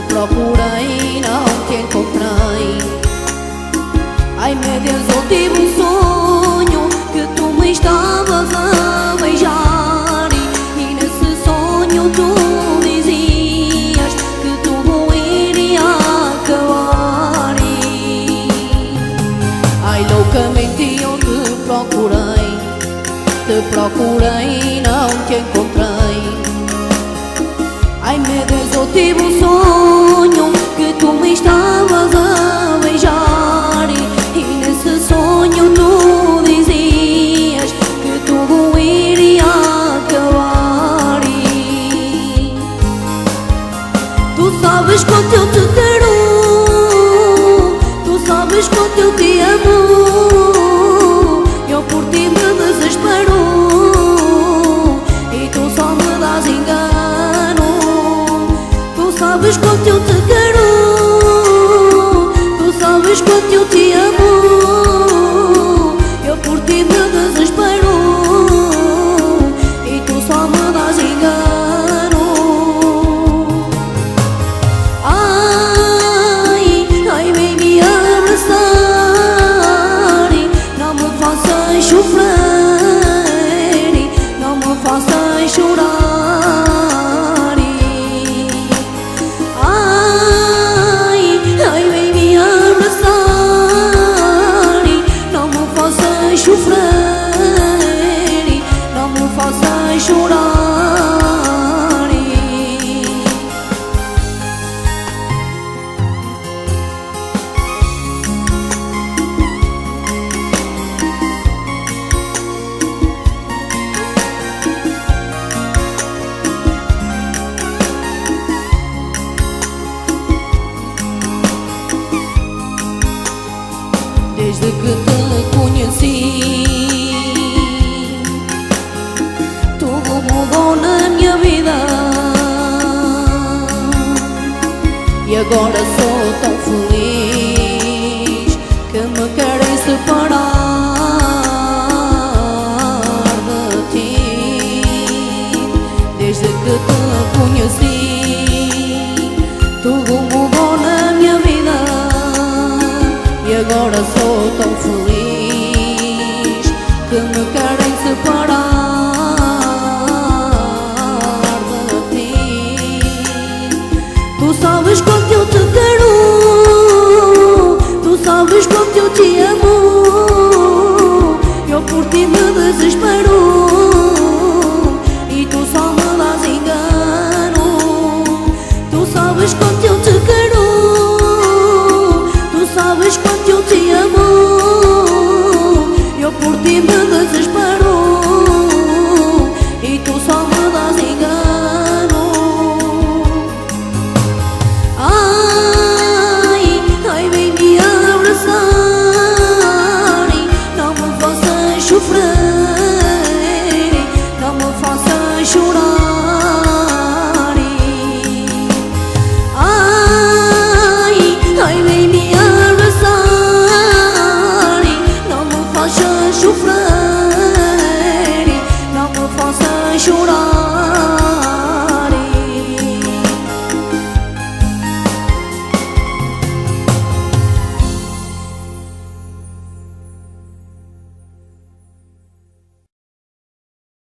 procurei, não te encontrei. Ai meu Deus, eu tive um sonho que tu me estavas a beijar, e nesse sonho tu dizias que tudo iria acabar. Ai, loucamente eu te procurei, não te encontrei. Ai meu Deus, eu tive um sonho que tu me estavas a beijar, e nesse sonho tu dizias que tudo iria acabar. Tu sabes quanto eu te quero, tu sabes quanto eu te amo, eu por ti me desespero e tu só me dás engano. Tu sabes quanto eu te quero, tu sabes quanto eu te amo, eu por ti me desespero e tu só me dás engano. Ai, ai, vem me abraçar, não me faças sofrer, não me faças chorar. Sofrer, não me faças chorar. Desde que te conheci, tudo mudou na minha vida, e agora sou tão feliz que me querem separar de ti. Desde que te conheci, tudo mudou na minha vida, e agora sou tão feliz que me querem separar de ti. Tu sabes quanto eu te quero, tu sabes quanto eu te amo, eu por ti me desespero e tu só me dás engano. Tu sabes quanto eu te quero, tu sabes quanto eu te amo, eu por ti me desespero e tu só me dás engano. Ai, ai, vem me abraçar, não me faças sofrer, não me faças chorar. Ai, ai, vem me sofrer, não me faças chorar.